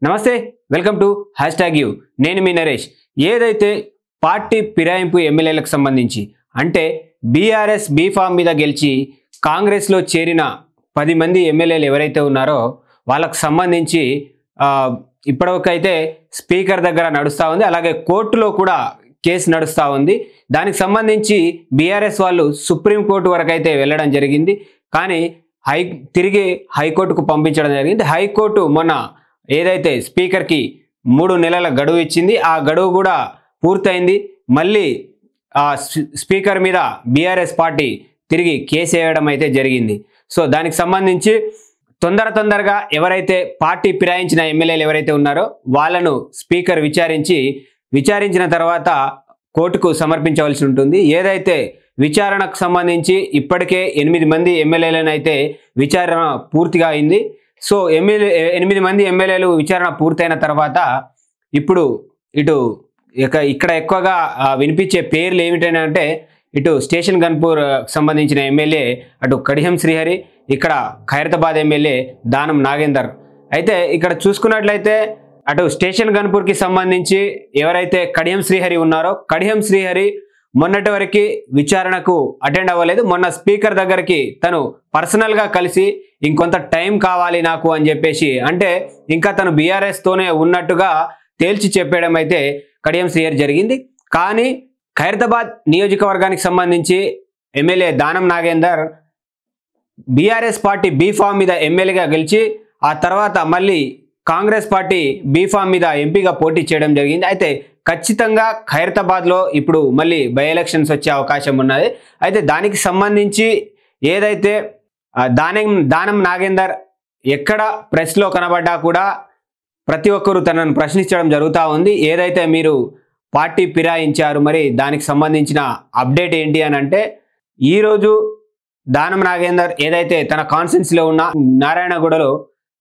నమస్తే welcome to #you నేను మీ నరేష్. ఏదైతే పార్టీ ఫిరాయింపు ఎమ్మెల్యేలకు సంబంధించి అంటే బీఆర్ఎస్ బీఫామ్ మీద గెలిచి కాంగ్రెస్లో చేరిన 10 మంది ఎమ్మెల్యేలు ఎవరైతే ఉన్నారో వాళ్ళకు సంబంధించి ఇప్పటివరకైతే స్పీకర్ దగ్గర నడుస్తూ ఉంది, అలాగే కోర్టులో కూడా కేసు నడుస్తూ ఉంది. దానికి సంబంధించి బీఆర్ఎస్ వాళ్ళు సుప్రీంకోర్టు వరకు అయితే వెళ్ళడం జరిగింది, కానీ తిరిగి హైకోర్టుకు పంపించడం జరిగింది. హైకోర్టు మొన్న ఏదైతే స్పీకర్కి 3 నెలల గడువు ఇచ్చింది, ఆ గడువు కూడా పూర్తయింది. మళ్ళీ ఆ స్పీకర్ మీద బీఆర్ఎస్ పార్టీ తిరిగి కేసు వేయడం అయితే జరిగింది. సో దానికి సంబంధించి తొందరగా ఎవరైతే పార్టీ ఫిరాయించిన ఎమ్మెల్యేలు ఎవరైతే ఉన్నారో వాళ్ళను స్పీకర్ విచారించిన తర్వాత కోర్టుకు సమర్పించవలసి ఉంటుంది. ఏదైతే విచారణకు సంబంధించి ఇప్పటికే 8 మంది ఎమ్మెల్యేలను అయితే విచారణ పూర్తిగా అయింది. సో 8 మంది ఎమ్మెల్యేలు విచారణ పూర్తయిన తర్వాత ఇప్పుడు ఇక్కడ ఎక్కువగా వినిపించే పేర్లు ఏమిటంటే ఇటు స్టేషన్ గన్పూర్ సంబంధించిన ఎమ్మెల్యే అటు కడియం శ్రీహరి, ఇక్కడ ఖైరతాబాద్ ఎమ్మెల్యే దానం నాగేందర్. అయితే ఇక్కడ చూసుకున్నట్లయితే అటు స్టేషన్ గన్పూర్కి సంబంధించి ఎవరైతే కడియం శ్రీహరి ఉన్నారో కడియం శ్రీహరి మొన్నటి వరకు విచారణకు అటెండ్ అవ్వలేదు. మొన్న స్పీకర్ దగ్గరికి తను పర్సనల్గా కలిసి ఇంకొంత టైం కావాలి నాకు అని చెప్పేసి, అంటే ఇంకా తను బీఆర్ఎస్ తోనే ఉన్నట్టుగా తేల్చి చెప్పడం అయితే కడియం శ్రీహరి జరిగింది. కానీ ఖైరతాబాద్ నియోజకవర్గానికి సంబంధించి MLA Danam Nagender BRS party B form మీద ఎమ్మెల్యేగా గెలిచి ఆ తర్వాత మళ్ళీ కాంగ్రెస్ పార్టీ బీఫామ్ మీద ఎంపీగా పోటీ చేయడం జరిగింది. అయితే ఖచ్చితంగా ఖైరతాబాద్లో ఇప్పుడు మళ్ళీ బై ఎలక్షన్స్ వచ్చే అవకాశం ఉన్నది. అయితే దానికి సంబంధించి ఏదైతే దానం నాగేందర్ ఎక్కడ ప్రెస్లో కనబడ్డా కూడా ప్రతి ఒక్కరూ తనను ప్రశ్నించడం జరుగుతూ ఉంది. ఏదైతే మీరు పార్టీ ఫిరాయించారు, మరి దానికి సంబంధించిన అప్డేట్ ఏంటి అని అంటే, ఈరోజు దానం నాగేందర్ ఏదైతే తన కాన్స్టిట్యున్సీలో ఉన్న నారాయణగూడలో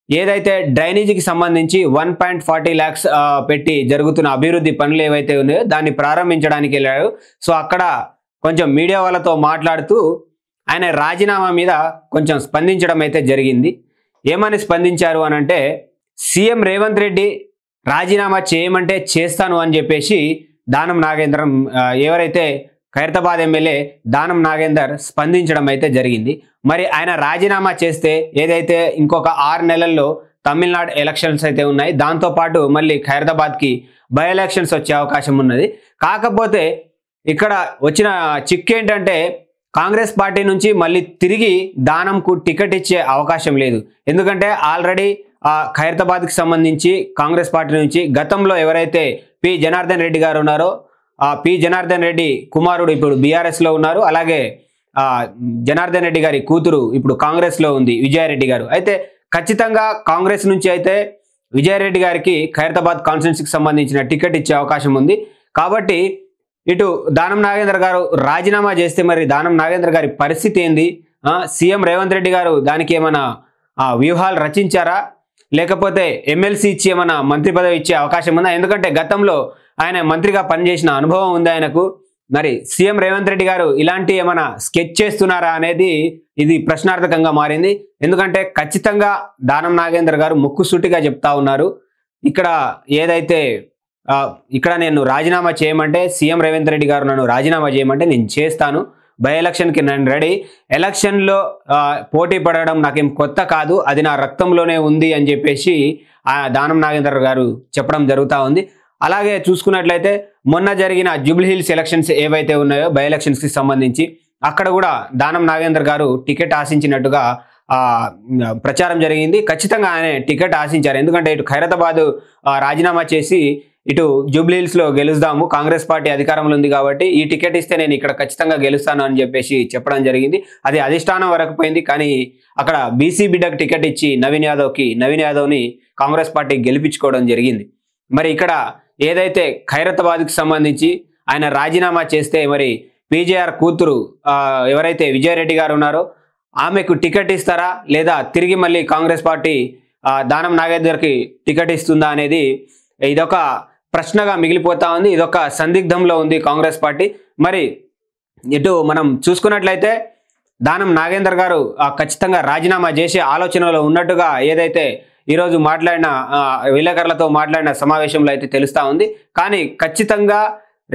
ఏదైతే డ్రైనేజీకి సంబంధించి 1.40 lakhs పెట్టి జరుగుతున్న అభివృద్ధి పనులు ఏవైతే ఉన్నాయో దాన్ని ప్రారంభించడానికి వెళ్ళాడు. సో అక్కడ కొంచెం మీడియా వాళ్ళతో మాట్లాడుతూ ఆయన రాజీనామా మీద కొంచెం స్పందించడం అయితే జరిగింది. ఏమని స్పందించారు అని అంటే, సీఎం రేవంత్ రెడ్డి రాజీనామా చేయమంటే చేస్తాను అని చెప్పేసి దానం నాగేందర్ ఎవరైతే ఖైరతాబాద్ ఎమ్మెల్యే దానం నాగేందర్ స్పందించడం అయితే జరిగింది. మరి ఆయన రాజీనామా చేస్తే ఏదైతే ఇంకొక 6 నెలల్లో తమిళనాడు ఎలక్షన్స్ అయితే ఉన్నాయి, దాంతోపాటు మళ్ళీ ఖైరతాబాద్కి బై ఎలక్షన్స్ వచ్చే అవకాశం ఉన్నది. కాకపోతే ఇక్కడ వచ్చిన చిక్కు ఏంటంటే కాంగ్రెస్ పార్టీ నుంచి మళ్ళీ తిరిగి దానంకు టికెట్ ఇచ్చే అవకాశం లేదు. ఎందుకంటే ఆల్రెడీ ఖైరతాబాద్కి సంబంధించి కాంగ్రెస్ పార్టీ నుంచి గతంలో ఎవరైతే పి జనార్దన్ రెడ్డి గారు ఉన్నారో ఆ పి జనార్దన్ రెడ్డి కుమారుడు ఇప్పుడు బీఆర్ఎస్లో ఉన్నారు, అలాగే జనార్దన్ రెడ్డి గారి కూతురు ఇప్పుడు కాంగ్రెస్లో ఉంది, విజయారెడ్డి గారు. అయితే ఖచ్చితంగా కాంగ్రెస్ నుంచి అయితే విజయారెడ్డి గారికి ఖైరతాబాద్ కాన్స్టిట్యున్సీకి సంబంధించిన టికెట్ ఇచ్చే అవకాశం ఉంది. కాబట్టి ఇటు దానం నాగేందర్ గారు రాజీనామా చేస్తే మరి దానం నాగేందర్ గారి పరిస్థితి ఏంది? సీఎం రేవంత్ రెడ్డి గారు దానికి ఏమైనా వ్యూహాలు రచించారా, లేకపోతే ఎమ్మెల్సీ ఇచ్చి ఏమైనా మంత్రి పదవి ఇచ్చే అవకాశం ఉందా? ఎందుకంటే గతంలో ఆయన మంత్రిగా పనిచేసిన అనుభవం ఉంది ఆయనకు. మరి సీఎం రేవంత్ రెడ్డి గారు ఇలాంటి ఏమైనా స్కెచ్ చేస్తున్నారా అనేది ఇది ప్రశ్నార్థకంగా మారింది. ఎందుకంటే ఖచ్చితంగా దానం నాగేందర్ గారు ముక్కుసూటిగా చెప్తా ఉన్నారు, ఇక్కడ నేను రాజీనామా చేయమంటే సీఎం రేవంత్ రెడ్డి గారు నన్ను రాజీనామా చేయమంటే నేను చేస్తాను, బై ఎలక్షన్కి నేను రెడీ, ఎలక్షన్లో పోటీ పడడం నాకేం కొత్త కాదు, అది నా రక్తంలోనే ఉంది అని చెప్పేసి దానం నాగేందర్ గారు చెప్పడం జరుగుతూ ఉంది. అలాగే చూసుకున్నట్లయితే మొన్న జరిగిన జూబ్లీ హిల్స్ ఎలక్షన్స్ ఏవైతే ఉన్నాయో బై ఎలక్షన్స్కి సంబంధించి అక్కడ కూడా దానం నాగేందర్ గారు టికెట్ ఆశించినట్టుగా ప్రచారం జరిగింది. ఖచ్చితంగా ఆయన టికెట్ ఆశించారు, ఎందుకంటే ఇటు ఖైరతాబాద్ రాజీనామా చేసి ఇటు జూబ్లీ హిల్స్లో గెలుస్తాము, కాంగ్రెస్ పార్టీ అధికారంలో ఉంది కాబట్టి ఈ టికెట్ ఇస్తే నేను ఇక్కడ ఖచ్చితంగా గెలుస్తాను అని చెప్పేసి చెప్పడం జరిగింది. అది అధిష్టానం వరకు పోయింది, కానీ అక్కడ బీసీ బిడ్డకు టికెట్ ఇచ్చి నవీన్ యాదవ్ని కాంగ్రెస్ పార్టీ గెలిపించుకోవడం జరిగింది. మరి ఇక్కడ ఏదైతే ఖైరతాబాద్కి సంబంధించి ఆయన రాజీనామా చేస్తే మరి పీజేఆర్ కూతురు ఎవరైతే విజయారెడ్డి గారు ఉన్నారో ఆమెకు టికెట్ ఇస్తారా, లేదా తిరిగి మళ్ళీ కాంగ్రెస్ పార్టీ దానం నాగేందర్కి టికెట్ ఇస్తుందా అనేది ఇదొక ప్రశ్నగా మిగిలిపోతా ఉంది. ఇదొక సందిగ్ధంలో ఉంది కాంగ్రెస్ పార్టీ. మరి ఇటు మనం చూసుకున్నట్లయితే దానం నాగేందర్ గారు ఖచ్చితంగా రాజీనామా చేసే ఆలోచనలో ఉన్నట్టుగా ఏదైతే ఈరోజు మాట్లాడిన విలేకరులతో మాట్లాడిన సమావేశంలో అయితే తెలుస్తూ ఉంది. కానీ ఖచ్చితంగా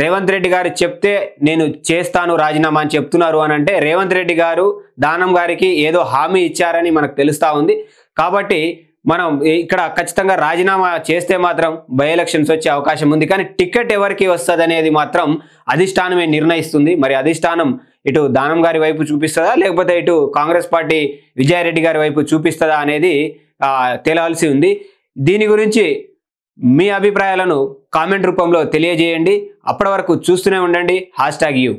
రేవంత్ రెడ్డి గారు చెప్తే నేను చేస్తాను రాజీనామా అని చెప్తున్నారు అని అంటే రేవంత్ రెడ్డి గారు దానం గారికి ఏదో హామీ ఇచ్చారని మనకు తెలుస్తూ ఉంది. కాబట్టి మనం ఇక్కడ ఖచ్చితంగా రాజీనామా చేస్తే మాత్రం బై ఎలక్షన్స్ వచ్చే అవకాశం ఉంది. కానీ టికెట్ ఎవరికి వస్తుంది అనేది మాత్రం అధిష్టానమే నిర్ణయిస్తుంది. మరి అధిష్టానం ఇటు దానం గారి వైపు చూపిస్తుందా లేకపోతే ఇటు కాంగ్రెస్ పార్టీ విజయారెడ్డి గారి వైపు చూపిస్తుందా అనేది తేలాల్సి ఉంది. దీని గురించి మీ అభిప్రాయాలను కామెంట్ రూపంలో తెలియజేయండి. అప్పటి వరకు చూస్తూనే ఉండండి #you.